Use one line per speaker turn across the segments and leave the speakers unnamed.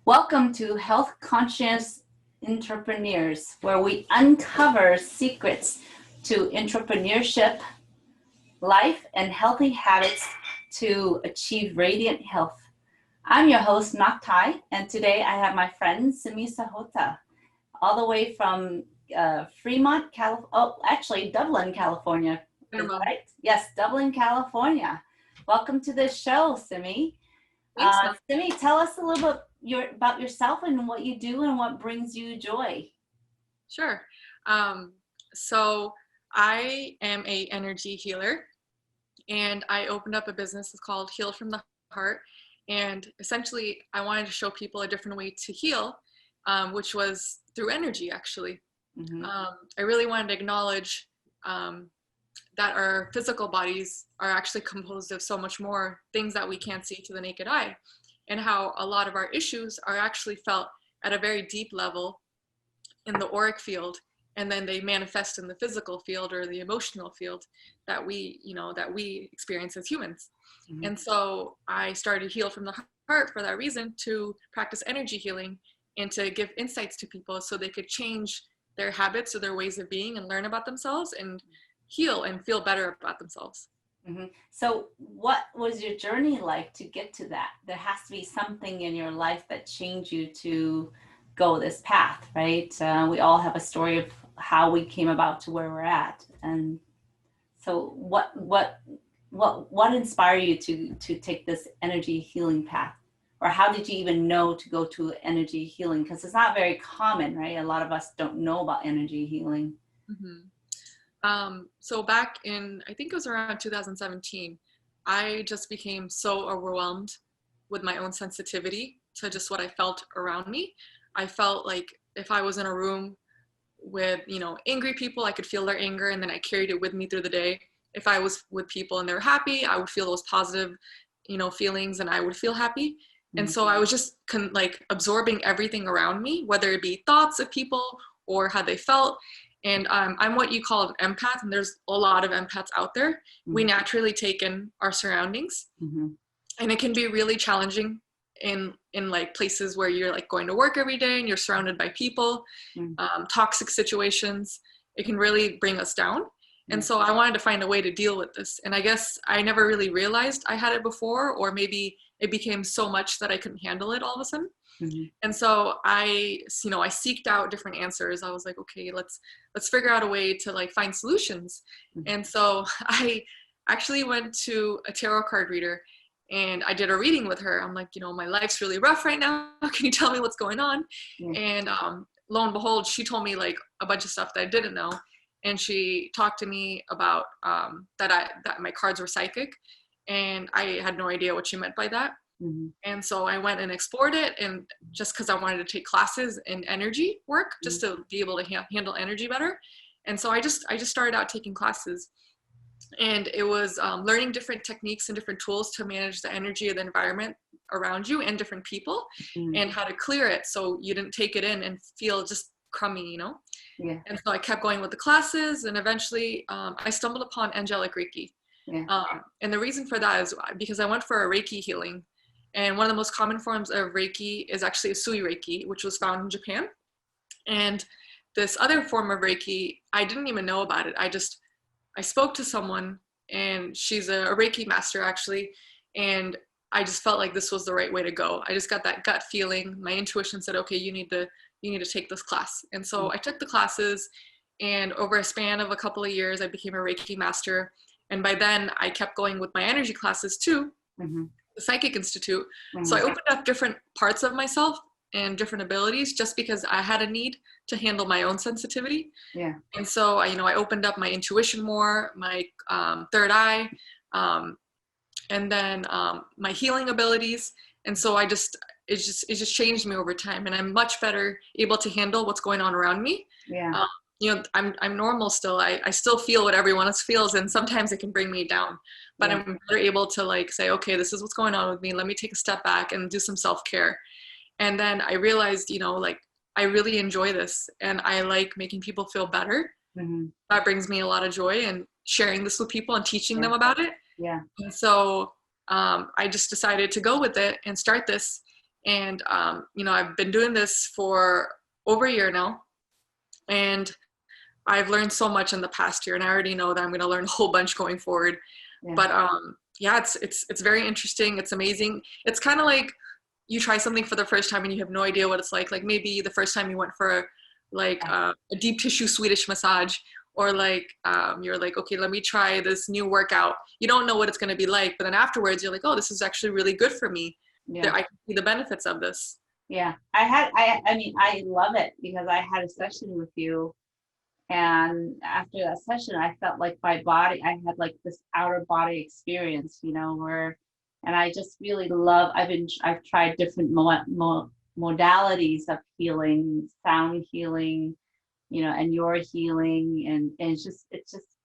Welcome to Health Conscious Entrepreneurs, where we uncover secrets to entrepreneurship, life, and healthy habits to achieve radiant health. I'm your host, Ngoc, and today I have my friend Simi Sahota, all the way from Fremont, Dublin, California. Is that right? Yes, Dublin, California. Welcome to the show, Simi.
Thanks,
Simi, tell us a little bit about yourself and what you do and what brings you joy.
Sure. So I am a energy healer, and I opened up a business called Heal from the Heart. And essentially, I wanted to show people a different way to heal, which was through energy, actually.
Mm-hmm.
I really wanted to acknowledge that our physical bodies are actually composed of so much more things that we can't see to the naked eye, and how a lot of our issues are actually felt at a very deep level in the auric field, and then they manifest in the physical field or the emotional field that we experience as humans. Mm-hmm. And so I started Heal from the Heart for that reason, to practice energy healing and to give insights to people so they could change their habits or their ways of being and learn about themselves and heal and feel better about themselves.
Mm-hmm. So what was your journey like to get to that? There has to be something in your life that changed you to go this path, right? We all have a story of how we came about to where we're at. And so what inspired you to take this energy healing path? Or how did you even know to go to energy healing? Because it's not very common, right? A lot of us don't know about energy healing.
Mm-hmm. So back in, I think it was around 2017, I just became so overwhelmed with my own sensitivity to just what I felt around me. I felt like if I was in a room with, angry people, I could feel their anger, and then I carried it with me through the day. If I was with people and they're happy, I would feel those positive, feelings, and I would feel happy. Mm-hmm. And so I was just absorbing everything around me, whether it be thoughts of people or how they felt. And I'm what you call an empath, and there's a lot of empaths out there. Mm-hmm. We naturally take in our surroundings, mm-hmm. and it can be really challenging in places where you're going to work every day and you're surrounded by people, mm-hmm. Toxic situations. It can really bring us down. Mm-hmm. And so I wanted to find a way to deal with this. And I guess I never really realized I had it before, or maybe it became so much that I couldn't handle it all of a sudden. Mm-hmm. And so I seeked out different answers. I was like, okay, let's figure out a way to find solutions. Mm-hmm. And so I actually went to a tarot card reader, and I did a reading with her. I'm like, my life's really rough right now. Can you tell me what's going on? Mm-hmm. And lo and behold, she told me a bunch of stuff that I didn't know. And she talked to me about that my cards were psychic, and I had no idea what she meant by that. Mm-hmm. And so I went and explored it, and just because I wanted to take classes in energy work, just mm-hmm. to be able to handle energy better. And so I just started out taking classes, and it was learning different techniques and different tools to manage the energy of the environment around you and different people, mm-hmm. and how to clear it so you didn't take it in and feel just crummy, Yeah. And so I kept going with the classes, and eventually I stumbled upon angelic Reiki. Yeah. And the reason for that is because I went for a Reiki healing. And one of the most common forms of Reiki is actually Usui Reiki, which was found in Japan. And this other form of Reiki, I didn't even know about it. I spoke to someone, and she's a Reiki master actually. And I just felt like this was the right way to go. I just got that gut feeling. My intuition said, okay, you need to take this class. And so I took the classes, and over a span of a couple of years, I became a Reiki master. And by then I kept going with my energy classes too. Mm-hmm. The Psychic Institute. Mm-hmm. So I opened up different parts of myself and different abilities just because I had a need to handle my own sensitivity. Yeah. And so I opened up my intuition more, my third eye, and then my healing abilities. And so it just changed me over time, and I'm much better able to handle what's going on around me. Yeah. I'm normal still. I still feel what everyone else feels, and sometimes it can bring me down. But yeah. I'm better able to say, okay, this is what's going on with me. Let me take a step back and do some self-care. And then I realized, I really enjoy this, and I like making people feel better. Mm-hmm. That brings me a lot of joy, and sharing this with people and teaching them about it. Yeah. And so I just decided to go with it and start this. And, I've been doing this for over a year now. And I've learned so much in the past year, and I already know that I'm going to learn a whole bunch going forward. Yeah. But yeah, it's very interesting. It's amazing. It's kind of like you try something for the first time and you have no idea what it's like. Like maybe the first time you went for a deep tissue Swedish massage, or you're like, okay, let me try this new workout. You don't know what it's going to be like, but then afterwards you're like, oh, this is actually really good for me. Yeah. I can see the benefits of this.
Yeah, I love it, because I had a session with you, and after that session, I felt like my body, I had like this outer body experience, and I just really love, I've tried different modalities of healing, sound healing, and your healing, and it's just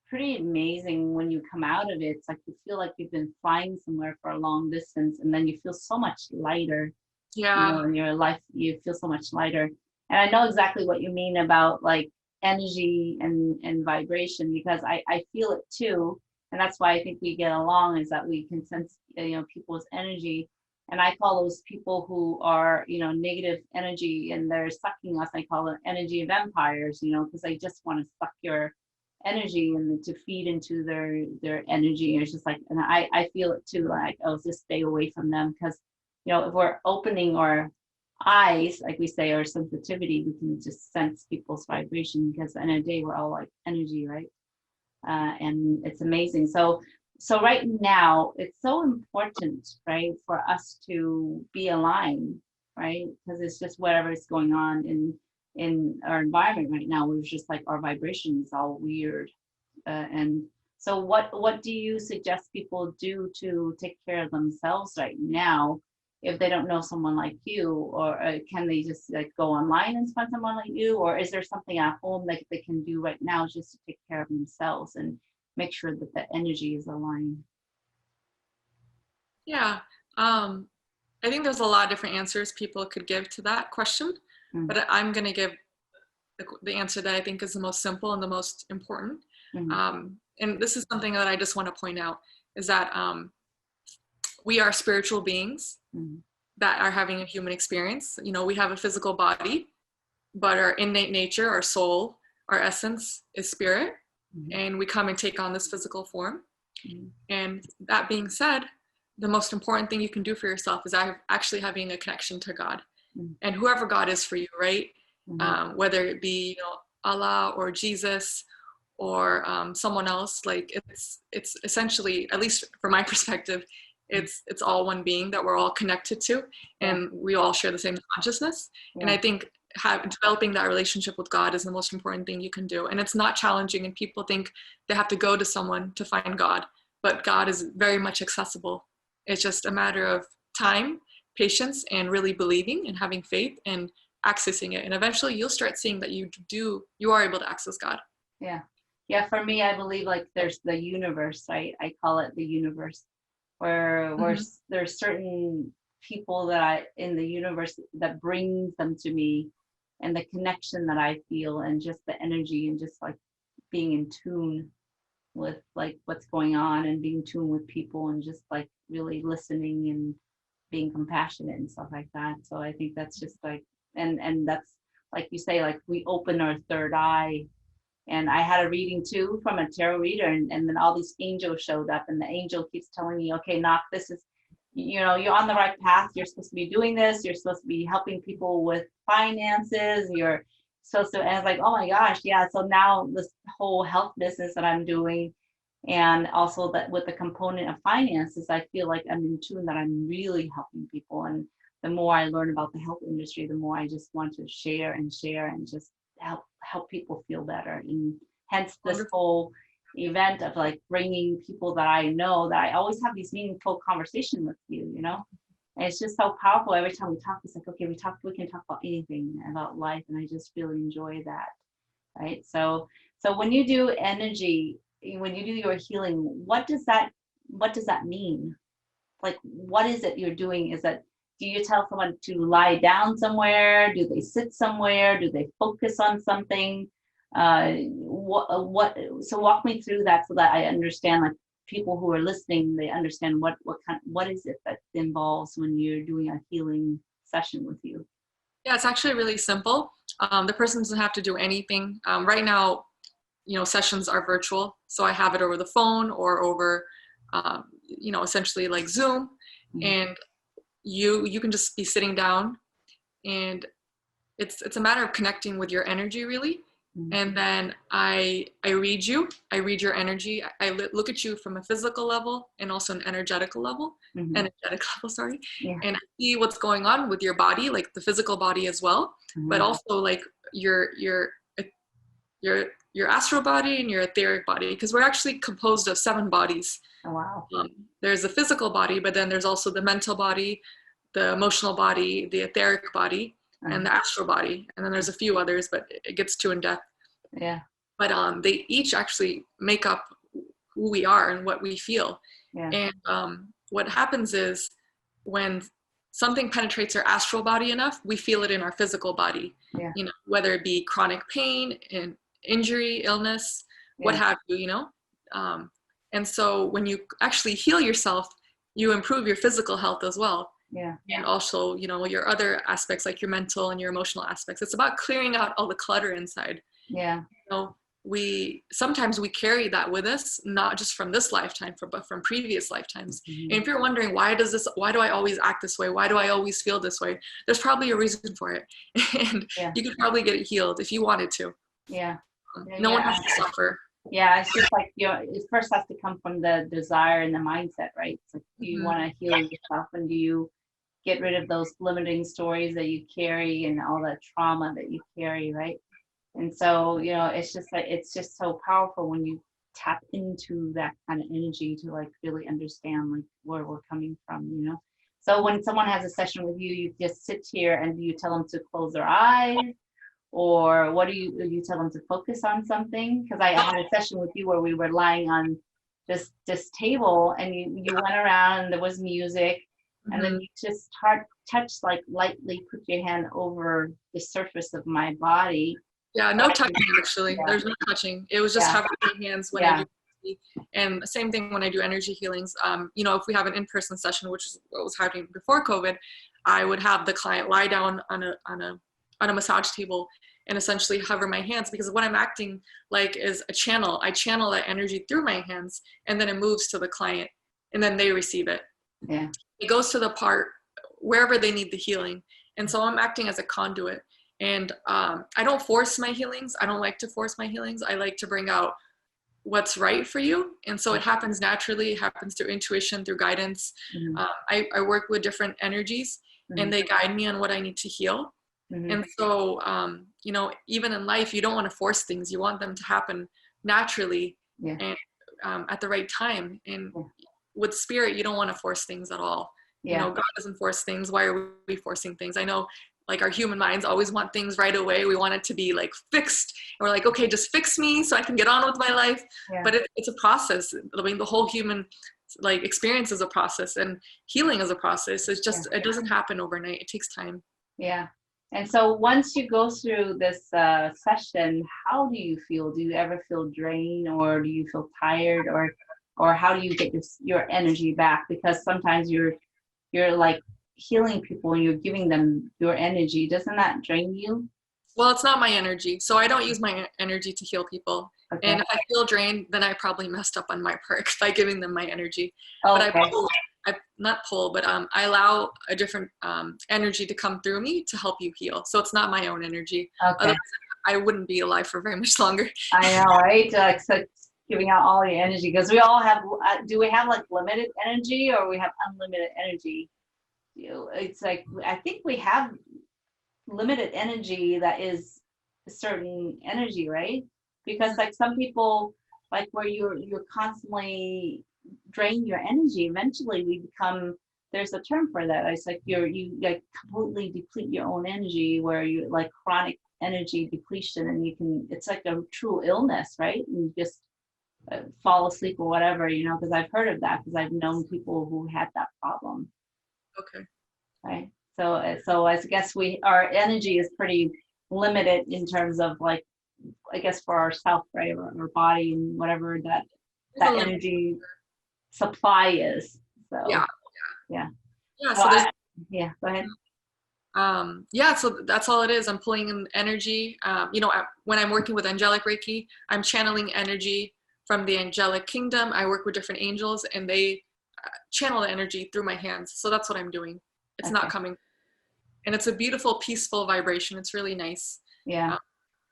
pretty amazing when you come out of it. It's like you feel like you've been flying somewhere for a long distance, and then you feel so much lighter.
Yeah.
In your life, you feel so much lighter. And I know exactly what you mean about like energy and vibration, because I feel it too. And that's why I think we get along, is that we can sense, people's energy. And I call those people who are, negative energy and they're sucking us, I call it energy vampires, because they just want to suck your energy and to feed into their energy. It's just like, and I feel it too, like, oh, just stay away from them, because if we're opening our eyes, like we say, our sensitivity, we can just sense people's vibration, because in a day we're all like energy, right? And it's amazing. So right now it's so important, right, for us to be aligned, right? Because it's just whatever is going on in our environment right now, we're just like, our vibration is all weird. And so what do you suggest people do to take care of themselves right now, if they don't know someone like you? Or can they just like go online and find someone like you? Or is there something at home that they can do right now just to take care of themselves and make sure that the energy is aligned?
Yeah. I think there's a lot of different answers people could give to that question, but I'm going to give the answer that I think is the most simple and the most important. And this is something that I just want to point out, is that we are spiritual beings that are having a human experience. We have a physical body, but our innate nature, our soul, our essence is spirit, and we come and take on this physical form. And that being said, the most important thing you can do for yourself is actually having a connection to God, and whoever God is for you, right? Whether it be Allah or Jesus or someone else, like it's essentially, at least from my perspective, it's all one being that we're all connected to, and we all share the same consciousness. And I think developing that relationship with God is the most important thing you can do. And it's not challenging, and people think they have to go to someone to find God, but God is very much accessible. It's just a matter of time, patience, and really believing and having faith and accessing it. And eventually you'll start seeing that you are able to access God.
Yeah, for me, I believe like there's the universe, right? I call it the universe, where there's certain people that in the universe that brings them to me, and the connection that I feel, and just the energy, and just like being in tune with like what's going on, and being in tune with people, and just like really listening and being compassionate and stuff like that. So I think that's just like, and that's like you say, like we open our third eye. And I had a reading too from a tarot reader, and then all these angels showed up, and the angel keeps telling me, okay, Ngoc, this is, you're on the right path. You're supposed to be doing this. You're supposed to be helping people with finances. You're supposed to, and I was like, oh my gosh, yeah. So now this whole health business that I'm doing, and also that with the component of finances, I feel like I'm in tune, that I'm really helping people. And the more I learn about the health industry, the more I just want to share and just help people feel better. And hence this whole event of like bringing people that I know, that I always have these meaningful conversations with you, and it's just so powerful. Every time we talk, it's like, okay, we can talk about anything about life, and I just really enjoy that, right? So when you do energy, when you do your healing, what does that mean? Like, what is it you're doing? Is that, do you tell someone to lie down somewhere? Do they sit somewhere? Do they focus on something? So walk me through that, so that I understand, like people who are listening, they understand what is it that involves when you're doing a healing session with you?
Yeah, it's actually really simple. The person doesn't have to do anything. Right now, sessions are virtual, so I have it over the phone or over, essentially like Zoom, and you can just be sitting down, and it's a matter of connecting with your energy, really. And then I read you. I read your energy. I look at you from a physical level and also an energetical level. Energetic level, sorry.
Yeah.
And I see what's going on with your body, like the physical body as well, but also like your astral body and your etheric body, because we're actually composed of 7 bodies.
Oh, wow.
There's the physical body, but then there's also the mental body, the emotional body, the etheric body, and the astral body, and then there's a few others, but it gets too in depth.
Yeah.
But they each actually make up who we are and what we feel.
Yeah.
And what happens is when something penetrates our astral body enough, we feel it in our physical body.
Yeah.
Whether it be chronic pain and injury, illness, what have you. And so when you actually heal yourself, you improve your physical health as well.
Yeah.
And also, your other aspects, like your mental and your emotional aspects. It's about clearing out all the clutter inside.
Yeah.
Sometimes we carry that with us, not just from this lifetime, but from previous lifetimes. And if you're wondering, why do I always act this way? Why do I always feel this way? There's probably a reason for it. And you could probably get it healed if you wanted to.
Yeah.
No one has to suffer.
Yeah, it's just like, it first has to come from the desire and the mindset, right? It's like, do you want to heal yourself, and do you get rid of those limiting stories that you carry and all that trauma that you carry, right? And so, it's just like, it's just so powerful when you tap into that kind of energy to like really understand like where we're coming from. So when someone has a session with you, you just sit here and you tell them to close their eyes, or what do you tell them to focus on something? Because I had a session with you where we were lying on this table, and you went around and there was music, and then you just touch, like lightly put your hand over the surface of my body.
Yeah, no touching actually. Yeah. There's no touching. It was just having my hands when I do. And same thing when I do energy healings. If we have an in-person session, which is what was happening before COVID, I would have the client lie down on a massage table and essentially hover my hands, because what I'm acting like is a channel. I channel that energy through my hands, and then it moves to the client, and then they receive it.
Yeah.
It goes to the part wherever they need the healing. And so I'm acting as a conduit. And I don't force my healings. I don't like to force my healings. I like to bring out what's right for you. And so it happens naturally. It happens through intuition, through guidance. I work with different energies, and they guide me on what I need to heal. And so, even in life, you don't want to force things. You want them to happen naturally and at the right time. And with spirit, you don't want to force things at all. God doesn't force things. Why are we forcing things? I know, like, our human minds always want things right away. We want it to be like fixed. And we're like, okay, just fix me so I can get on with my life. But it's a process. I mean, the whole human experience is a process, and healing is a process. It's just, it doesn't happen overnight. It takes time.
Yeah. And so once you go through this session, how do you feel? Do you ever feel drained, or do you feel tired, or how do you get your energy back? Because sometimes you're like healing people and you're giving them your energy. Doesn't that drain you?
Well, it's not my energy. So I don't use my energy to heal people. Okay. And if I feel drained, then I probably messed up on my part by giving them my energy.
Okay.
But I allow a different energy to come through me to help you heal. So it's not my own energy.
Okay.
Otherwise, I wouldn't be alive for very much longer.
I know, right? So giving out all your energy, because we all have, do we have like limited energy, or we have unlimited energy? It's like, I think we have limited energy that is a certain energy, right? Because like some people, like where you're constantly drain your energy, eventually we become, there's a term for that. It's like you like completely deplete your own energy, where you like chronic energy depletion, and it's like a true illness, right? And you just fall asleep or whatever, because I've heard of that, because I've known people who had that problem.
Okay.
Right. So I guess our energy is pretty limited in terms of, like, I guess for ourself, right, or our body and whatever that energy supply is. So
yeah.
Yeah.
Yeah.
So go ahead.
Yeah, so that's all it is. I'm pulling in energy. When I'm working with angelic Reiki, I'm channeling energy from the angelic kingdom. I work with different angels, and they channel the energy through my hands. So that's what I'm doing. It's not
Okay.
coming, and it's a beautiful, peaceful vibration. It's really nice.
Yeah.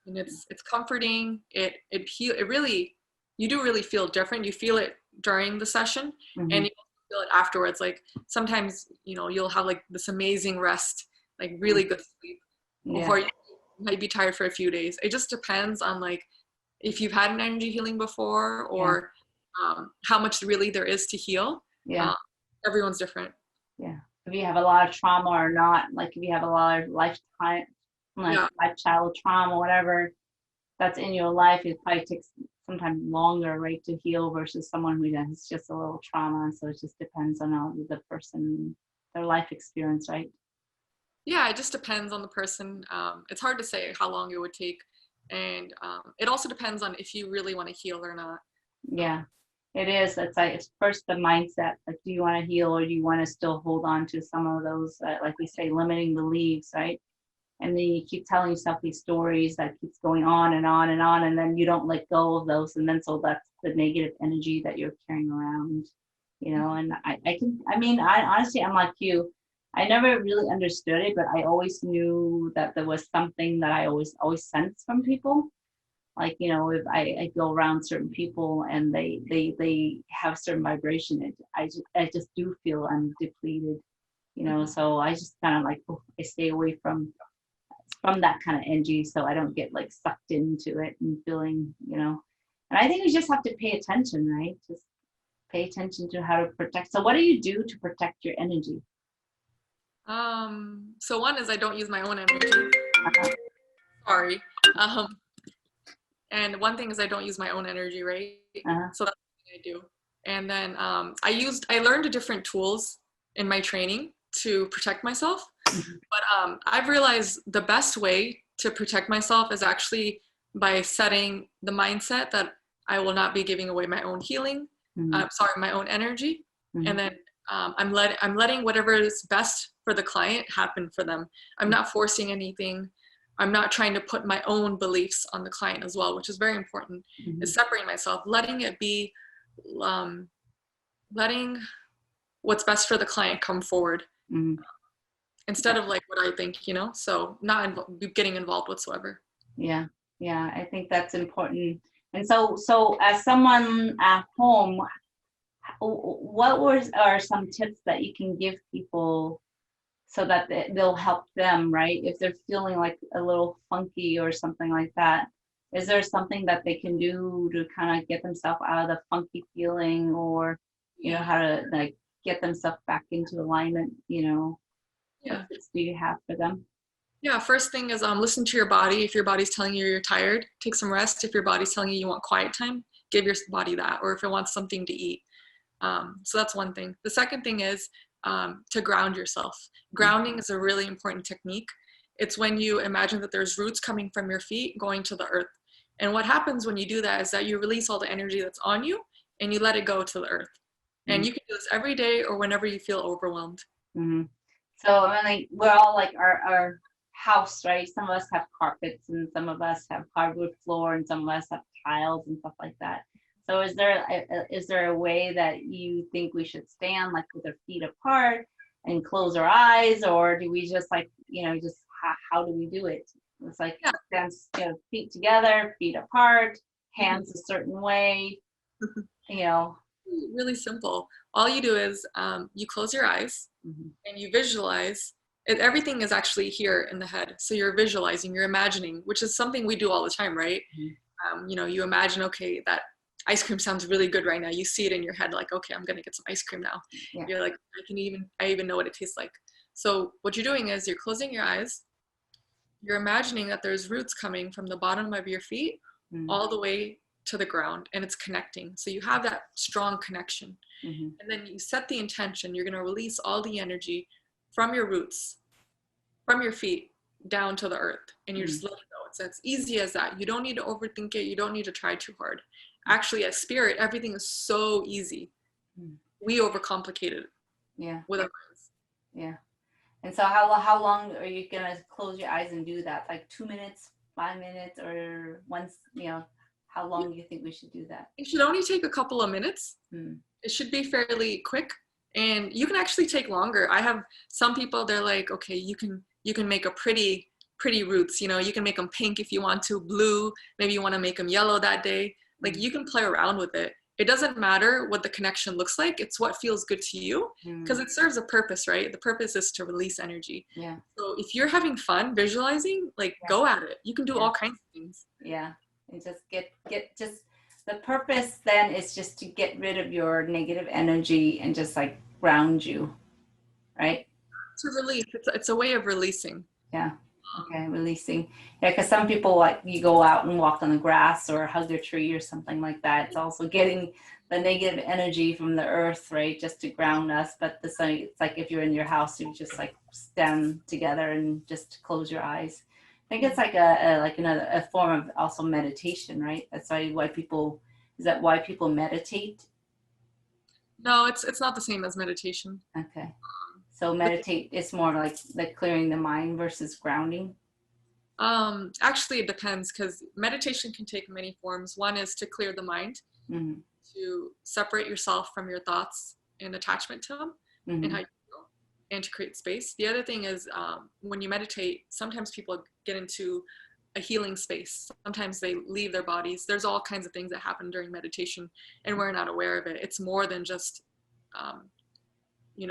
And it's comforting. It really, you do really feel different. You feel it during the session,
Mm-hmm.
and you feel it afterwards. Like sometimes, you'll have like this amazing rest, like really good sleep,
Yeah.
before you might be tired for a few days. It just depends on like if you've had an energy healing before,
Yeah.
or how much really there is to heal.
Yeah.
Everyone's different.
Yeah. If you have a lot of trauma or not, like if you have a lot of lifetime, like
Yeah.
life child trauma, whatever that's in your life, it probably takes sometimes longer, right, to heal versus someone who has just a little trauma. So it just depends on the person, their life experience, right?
Yeah, it just depends on the person. It's hard to say how long it would take. And it also depends on if you really want to heal or not.
Yeah, it is. It's like it's first the mindset. Like, do you want to heal or do you want to still hold on to some of those, like we say, limiting beliefs, right? And then you keep telling yourself these stories that keeps going on and on and on, and then you don't let go of those, and then so that's the negative energy that you're carrying around, And I honestly, I'm like you. I never really understood it, but I always knew that there was something that I always sensed from people. Like, if I go around certain people and they have certain vibration, I just do feel I'm depleted, so I just kind of like, I stay away from that kind of energy so I don't get like sucked into it and feeling, and I think we just have to pay attention, right? Just pay attention to how to protect. So what do you do to protect your energy?
So one is I don't use my own energy.
Uh-huh.
Sorry. Um, and one thing is I don't use my own energy, right?
Uh-huh.
So that's what I do. And then I learned different tools in my training to protect myself.
Mhm.
But I've realized the best way to protect myself is actually by setting the mindset that I will not be giving away my own healing,
Mhm.
my own energy. And
Mhm.
then I'm letting whatever is best for the client happen for them. I'm not forcing anything. I'm not trying to put my own beliefs on the client as well, which is very important.
Mhm.
Is separating myself, letting it be, um, letting what's best for the client come forward
Mhm.
instead of like what I think, so not getting involved whatsoever.
Yeah, yeah, I think that's important. And so as someone at home, what are some tips that you can give people so that they'll help them, right? If they're feeling like a little funky or something like that, is there something that they can do to kind of get themselves out of the funky feeling, or
Yeah.
how to like get themselves back into alignment? What
Yeah.
tips do you have for them?
Yeah, first thing is listen to your body. If your body's telling you you're tired, take some rest. If your body's telling you you want quiet time, give your body that. Or if it wants something to eat. So that's one thing. The second thing is to ground yourself. Grounding is a really important technique. It's when you imagine that there's roots coming from your feet going to the earth. And what happens when you do that is that you release all the energy that's on you and you let it go to the earth. And you can do this every day or whenever you feel overwhelmed.
Mm-hmm. So I mean, like, we're all like our house, right? Some of us have carpets, and some of us have hardwood floor, and some of us have tiles and stuff like that. So is there a way that you think we should stand, like with our feet apart and close our eyes, or do we just like, just how do we do it? It's like
Yeah.
stand, feet together, feet apart, hands a certain way, you know.
Really simple. All you do is you close your eyes
Mhm.
and you visualize it. Everything is actually here in the head. So you're visualizing, you're imagining, which is something we do all the time, right?
Mhm.
You imagine, okay, that ice cream sounds really good right now. You see it in your head, like, okay, I'm gonna get some ice cream now.
Yeah.
You're like, I even know what it tastes like. So what you're doing is you're closing your eyes, you're imagining that there's roots coming from the bottom of your feet
Mhm.
all the way to the ground, and it's connecting. So you have that strong connection.
Mhm.
And then you set the intention. You're going to release all the energy from your roots, from your feet down to the earth. And you're just
Mhm.
letting go. It's as easy as that. You don't need to overthink it. You don't need to try too hard. Actually, as spirit, everything is so easy.
Mhm.
We overcomplicate it
Yeah.
with our minds.
Yeah. And so how long are you gonna close your eyes and do that? Like 2 minutes, 5 minutes, or once, how long do you think we should do that?
It should only take a couple of minutes.
Hmm.
It should be fairly quick, and you can actually take longer. I have some people, they're like, okay, you can make a pretty roots, you can make them pink if you want to, blue, maybe you want to make them yellow that day. Like, you can play around with it. It doesn't matter what the connection looks like. It's what feels good to you, because it serves a purpose, right? The purpose is to release energy.
Yeah.
So if you're having fun visualizing, like, go at it. You can do all kinds of things.
Yeah. And just get just the purpose then is just to get rid of your negative energy and just like ground you, right?
To release. It's a way of releasing.
Yeah. Okay, releasing. Yeah, because some people, like, you go out and walk on the grass or hug a tree or something like that. It's also getting the negative energy from the earth, right? Just to ground us. But it's like if you're in your house, you just like stand together and just close your eyes. I think it's like a form of also meditation, right? That's why people, is that why people meditate?
No, it's not the same as meditation.
Okay. So meditate is more like clearing the mind versus grounding.
Actually, it depends, because meditation can take many forms. One is to clear the mind, to separate yourself from your thoughts and attachment to them, and how you feel, and to create space. The other thing is, when you meditate, sometimes people get into a healing space. Sometimes they leave their bodies. There's all kinds of things that happen during meditation, and we're not aware of it. It's more than just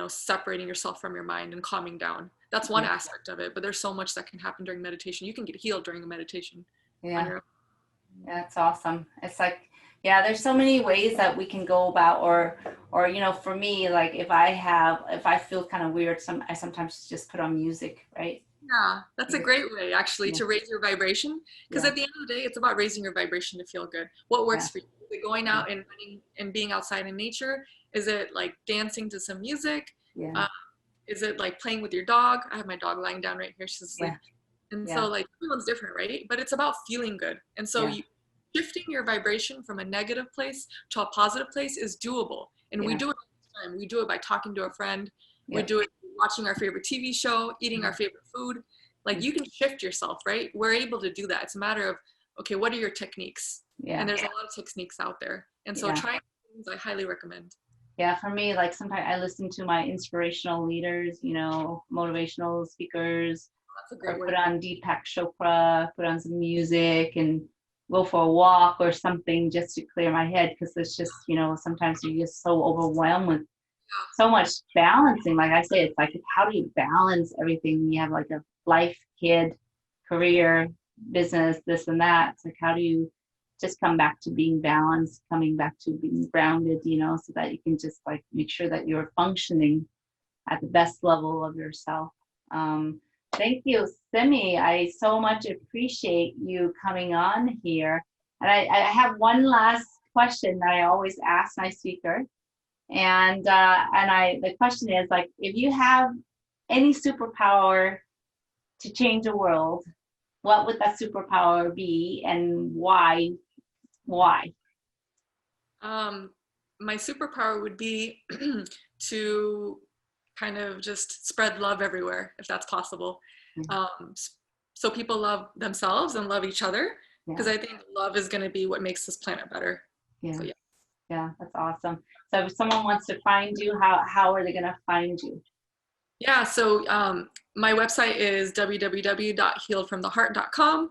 separating yourself from your mind and calming down. That's one aspect of it, but there's so much that can happen during meditation. You can get healed during a meditation.
Yeah, that's awesome. It's like, yeah, there's so many ways that we can go about, or for me, like if I feel kind of weird, I sometimes just put on music, right?
Yeah, that's a great way, actually, to raise your vibration, because at the end of the day, it's about raising your vibration to feel good. What works for you? Is it going out and running and being outside in nature? Is it like dancing to some music? Is it like playing with your dog? I have my dog lying down right here. She's asleep. And so, like, everyone's different, right? But it's about feeling good. And so shifting your vibration from a negative place to a positive place is doable. And we do it all the time. We do it by talking to a friend. We do it watching our favorite TV show, eating our favorite food. Like, you can shift yourself, right? We're able to do that. It's a matter of, okay, what are your techniques? And there's a lot of techniques out there. And so trying things, I highly recommend.
Yeah, for me, like sometimes I listen to my inspirational leaders, motivational speakers, or put on Deepak Chopra, put on some music and go for a walk or something just to clear my head, because it's just, sometimes you're just so overwhelmed with so much balancing. Like I say, it's like, how do you balance everything? You have like a life, kid, career, business, this and that. It's like, how do you just come back to being balanced, coming back to being grounded, so that you can just like make sure that you're functioning at the best level of yourself. Thank you, Simi. I so much appreciate you coming on here. And I have one last question that I always ask my speaker. And the question is, like, if you have any superpower to change the world, what would that superpower be, and why? Why?
My superpower would be to kind of just spread love everywhere, if that's possible. So people love themselves and love each other, because I think love is going to be what makes this planet better. So,
yeah, that's awesome. So if someone wants to find you, how are they going to find you?
Yeah, so my website is www.healedfromtheheart.com.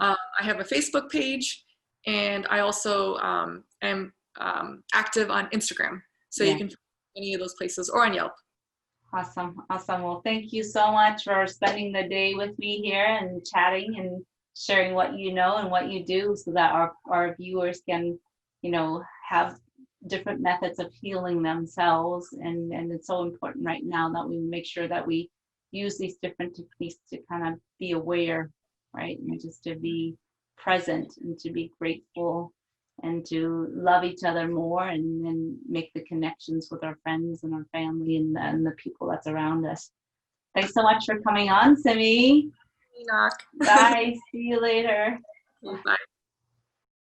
I have a Facebook page, and I also am active on Instagram. So you can find any of those places, or on Yelp.
Awesome. Well, thank you so much for spending the day with me here and chatting and sharing what you know and what you do, so that our viewers can, have different methods of healing themselves. And it's so important right now that we make sure that we use these different techniques to kind of be aware, right? And just to be present and to be grateful and to love each other more, and then make the connections with our friends and our family and the people that's around us. Thanks so much for coming on, Simi.
Ngoc.
Bye. See you later.
Bye.